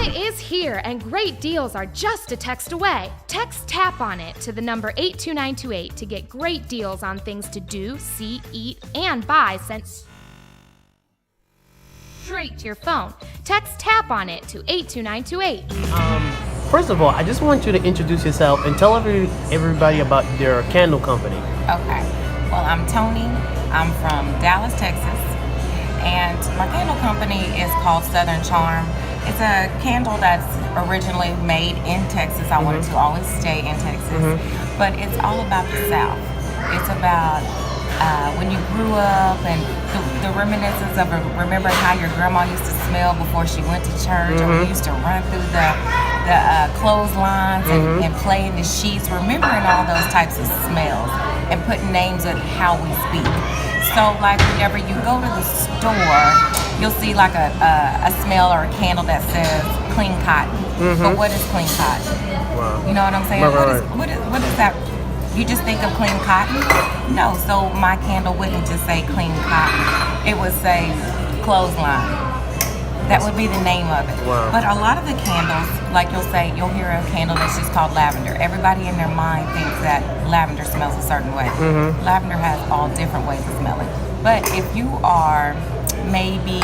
Wallet is here, and great deals are just a text away. Text TAP on it to the number 82928 to get great deals on things to do, see, eat, and buy sent straight to your phone. Text TAP on it to 82928. First of all, I just want you to introduce yourself and tell everybody about your candle company. Okay. Well, I'm Toni. I'm from Dallas, Texas. And my candle company is called Southern Charm. It's a candle that's originally made in Texas. I wanted to always stay in Texas. But it's all about the South. It's about when you grew up and the reminiscence of remember how your grandma used to smell before she went to church, or we used to run through the clotheslines and play in the sheets, remembering all those types of smells and putting names on how we speak. So like whenever you go to the store, you'll see like a smell or a candle that says clean cotton. But what is clean cotton? Wow. You know what I'm saying? Right. What is that? You just think of clean cotton? No, so my candle wouldn't just say clean cotton. It would say clothesline. That would be the name of it. Wow. But a lot of the candles, like you'll hear a candle that's just called lavender. Everybody in their mind thinks that lavender smells a certain way. Lavender has all different ways of smelling. But if you are maybe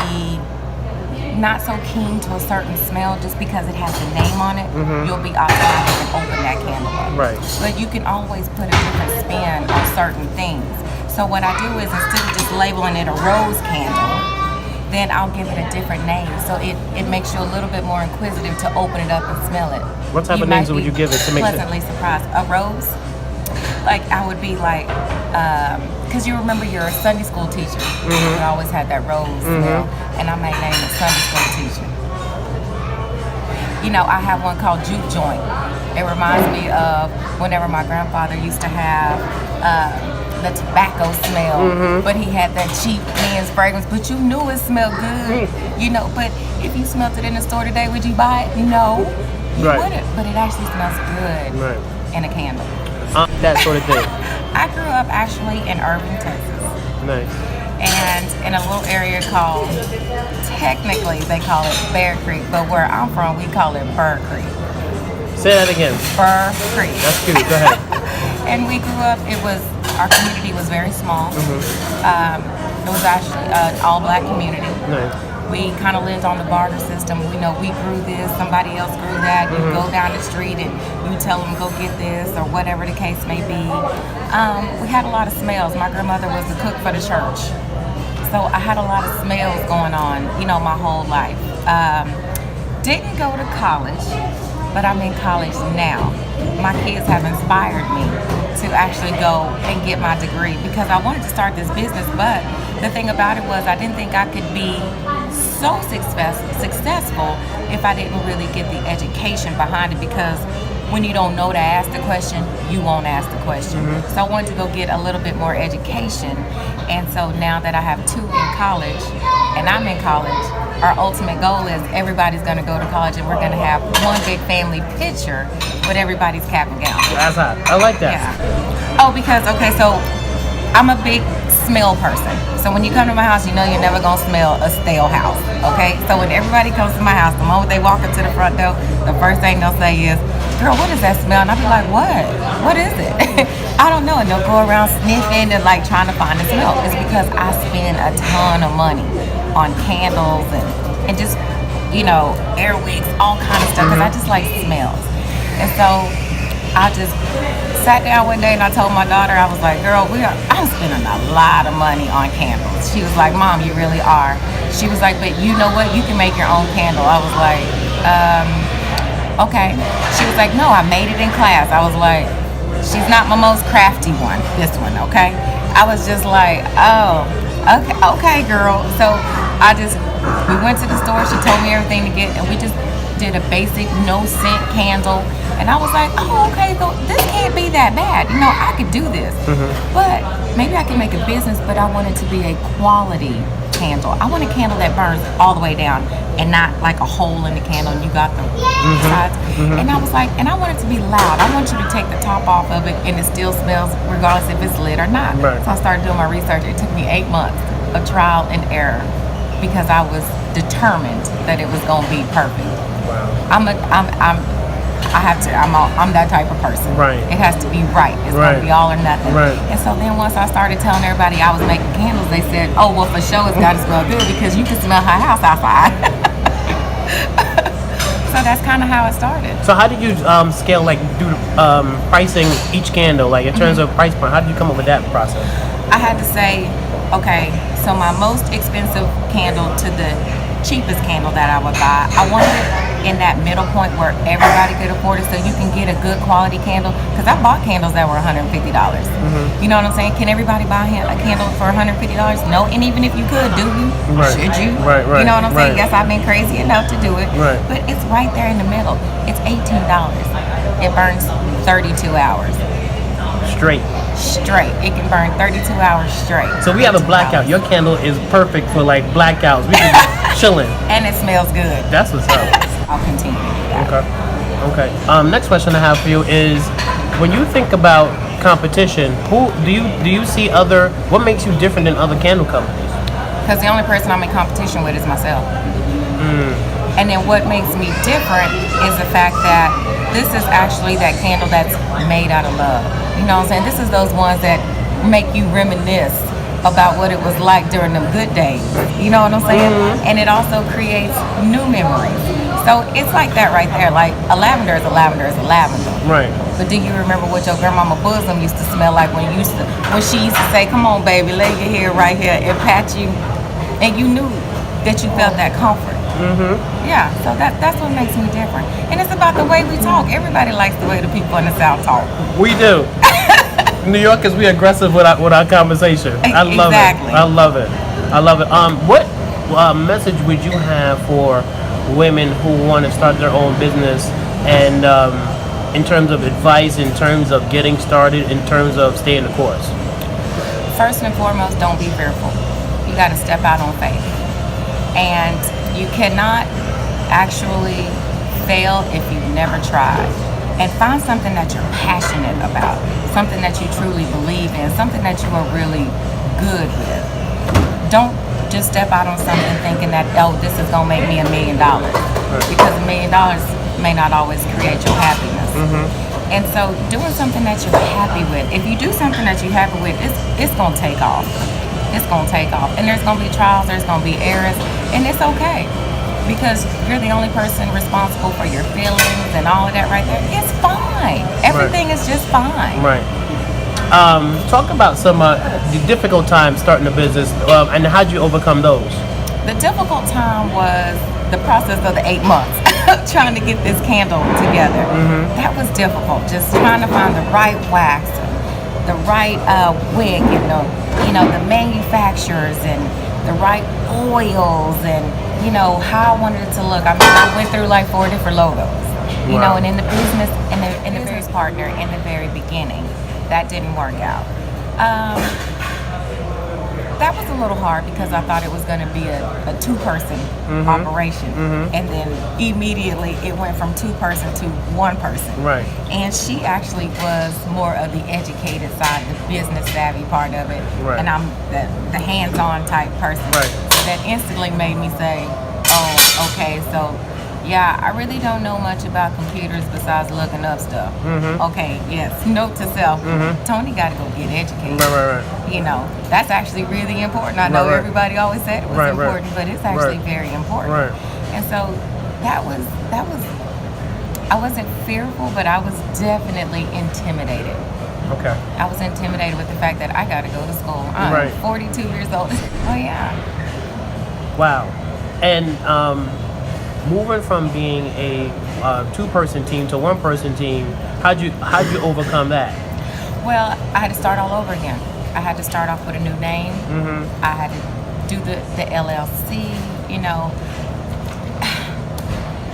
not so keen to a certain smell just because it has a name on it, you'll be automatic and open that candle up. Right. But you can always put a different spin on certain things. So what I do is, instead of just labeling it a rose candle, then I'll give it a different name. So it makes you a little bit more inquisitive to open it up and smell it. What type of names would you give it to make it? Pleasantly surprised. A rose? Like I would be like, because you remember your Sunday school teacher. You always had that rose smell. And I may name a Sunday school teacher. You know, I have one called Juke Joint. It reminds me of whenever my grandfather used to have the tobacco smell, but he had that cheap men's fragrance, but you knew it smelled good. You know, but if you smelled it in the store today, would you buy it? No, you wouldn't. But it actually smells good in a candle. That sort of thing. I grew up actually in Irving, Texas. Nice. And in a little area called, technically they call it Bear Creek, but where I'm from, we call it Burr Creek. Say that again. Burr Creek. That's cute. Go ahead. And we grew up, our community was very small. It was actually an all-black community. Nice. We kind of lived on the barter system. We know we grew this, somebody else grew that. You go down the street and you tell them go get this or whatever the case may be. We had a lot of smells. My grandmother was the cook for the church. So I had a lot of smells going on, you know, my whole life. Didn't go to college, but I'm in college now. My kids have inspired me to actually go and get my degree because I wanted to start this business, but the thing about it was I didn't think I could be so successful if I didn't really get the education behind it, because when you don't know to ask the question, you won't ask the question. So I wanted to go get a little bit more education, and so now that I have two in college and I'm in college, our ultimate goal is everybody's going to go to college and we're going to have one big family picture with everybody's cap and gown. That's hot. I like that. Yeah. Oh, because, okay, so I'm a big smell person. So when you come to my house, you know you're never gonna smell a stale house, okay? So when everybody comes to my house, the moment they walk up to the front door, the first thing they'll say is, girl, what is that smell? And I'll be like, what? What is it? I don't know. And they'll go around sniffing and like trying to find the smell. It's because I spend a ton of money on candles and just, you know, air wicks, all kind of stuff, because I just like smells. And so I just sat down one day and I told my daughter, I was like, girl, I'm spending a lot of money on candles. She was like, Mom, you really are. She was like, but you know what? You can make your own candle. I was like, okay. She was like, no, I made it in class. I was like, she's not my most crafty one, this one, okay? I was just like, oh, okay, girl. So we went to the store. She told me everything to get, and we just did a basic no scent candle. And I was like, oh, okay, so this can't be that bad. You know, I could do this. But maybe I can make a business, but I want it to be a quality candle. I want a candle that burns all the way down and not like a hole in the candle and you got the sides. And I was like, and I want it to be loud. I want you to take the top off of it and it still smells regardless if it's lit or not. So I started doing my research. It took me 8 months of trial and error. because I was determined that it was going to be perfect. Wow. I'm that type of person. Right. It has to be right. It's going to be all or nothing. Right. And so then once I started telling everybody I was making candles, they said, "Oh, well, for sure it's got to smell good because you can smell her house outside." So that's kind of how it started. So how did you scale, like do pricing each candle, like in terms of price point? How did you come up with that process? I had to say, okay, so my most expensive candle to the cheapest candle that I would buy, I wanted it in that middle point where everybody could afford it, so you can get a good quality candle. Because I bought candles that were $150. You know what I'm saying? Can everybody buy a candle for $150? No, and even if you could, do you? Right. Should you? Right. You know what I'm saying? Right. Yes, I've been crazy enough to do it. Right. But it's right there in the middle. It's $18. It burns 32 hours. Straight. It can burn 32 hours straight. So we have a blackout. Your candle is perfect for like blackouts. We can be chilling. And it smells good. That's what's up. I'll continue to do that. Okay. Next question I have for you is, when you think about competition, who do you see what makes you different than other candle companies? Because the only person I'm in competition with is myself. And then what makes me different is the fact that this is actually that candle that's made out of love. You know what I'm saying? This is those ones that make you reminisce about what it was like during them good days. You know what I'm saying? And it also creates new memories. So it's like that right there. Like a lavender is a lavender is a lavender. Right. But do you remember what your grandmama bosom used to smell like when she used to say, "Come on, baby, lay your head right here," and pat you, and you knew that you felt that comfort. Yeah, so that's what makes me different. And it's about the way we talk. Everybody likes the way the people in the South talk. We do. New Yorkers, we aggressive with our conversation. I love Exactly. it. I love it. What message would you have for women who want to start their own business, and in terms of advice, in terms of getting started, in terms of staying the course? First and foremost, don't be fearful. You got to step out on faith. And you cannot actually fail if you've never tried. And find something that you're passionate about, something that you truly believe in, something that you are really good with. Don't just step out on something thinking that, oh, this is going to make me $1 million. Because $1 million may not always create your happiness. And so doing something that you're happy with, if you do something that you're happy with, it's going to take off. It's going to take off. And there's going to be trials, there's going to be errors, and it's okay. Because you're the only person responsible for your feelings and all of that right there. It's fine. Everything is just fine. Right. Talk about some the difficult times starting a business, and how did you overcome those? The difficult time was the process of the 8 months trying to get this candle together. That was difficult. Just trying to find the right wax, the right wick, and the manufacturers, and the right oils, and how I wanted it to look. I mean, I went through like 4 different logos, Wow. and in the business, in the business partner in the very beginning, that didn't work out. That was a little hard because I thought it was going to be a 2-person operation, and then immediately it went from 2-person to 1 person. Right. And she actually was more of the educated side, the business savvy part of it, Right. and I'm the hands-on type person. Right. So that instantly made me say, "Oh, okay, so." Yeah, I really don't know much about computers besides looking up stuff. Okay, yes. Note to self, Toni got to go get educated. Right. That's actually really important. I know Right. everybody always said it was Right. important, but it's actually very important. Right. And so that was. I wasn't fearful, but I was definitely intimidated. Okay. I was intimidated with the fact that I got to go to school. I'm Right. 42 years old. Oh yeah. Wow. And moving from being a 2-person team to 1-person team, how'd you overcome that? Well, I had to start all over again. I had to start off with a new name. I had to do the LLC.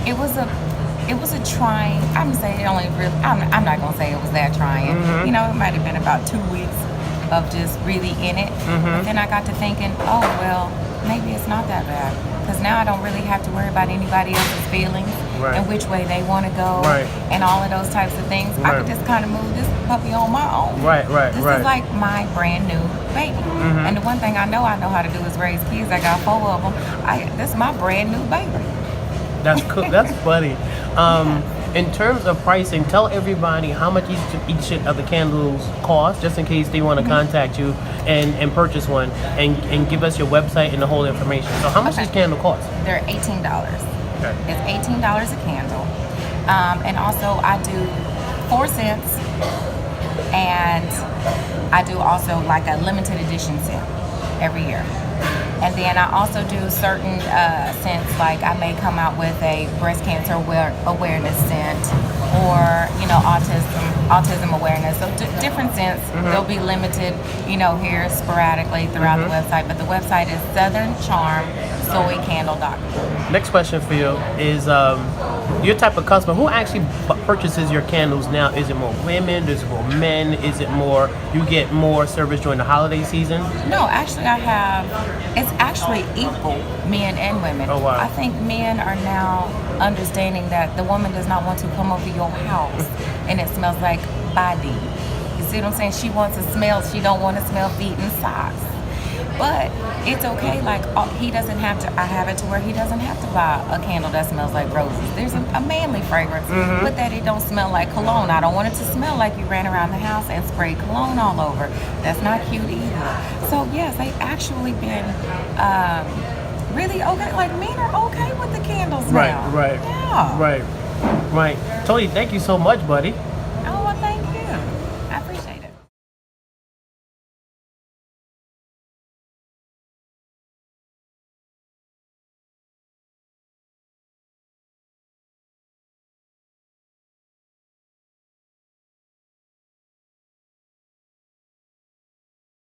It was a trying. I'm not gonna say it was that trying. It might have been about 2 weeks of just really in it. But then I got to thinking, oh well, maybe it's not that bad. Because now I don't really have to worry about anybody else's feelings and which way they want to go and all of those types of things. I could just kind of move this puppy on my own. Right. This is like my brand new baby. And the one thing I know how to do is raise kids. I got 4 of them. This is my brand new baby. That's cool. That's funny. In terms of pricing, tell everybody how much each of the candles cost, just in case they want to contact you and purchase one, and give us your website and the whole information. So how much does candle cost? They're $18. Okay. It's $18 a candle. And also I do 4 cents, and I do also like a limited edition scent every year. And then I also do certain scents, like I may come out with a breast cancer awareness scent, or autism awareness. So different scents. They'll be limited, here sporadically throughout the website. But the website is southern-charm-soy-candle.com. Next question for you is your type of customer. Who actually purchases your candles now? Is it more women? Is it more men? Is it more, you get more service during the holiday season? No, actually it's actually equal, men and women. Oh, wow. I think men are now understanding that the woman does not want to come over your house and it smells like body. You see what I'm saying? She wants to smell, she don't want to smell feet and socks. But it's okay, like he doesn't have to, I have it to where he doesn't have to buy a candle that smells like roses. There's a manly fragrance, but that it don't smell like cologne. I don't want it to smell like you ran around the house and sprayed cologne all over. That's not cute either. So yes, they've actually been really okay. Like men are okay with the candles now. Right. Yeah. Right. Toni, thank you so much, buddy.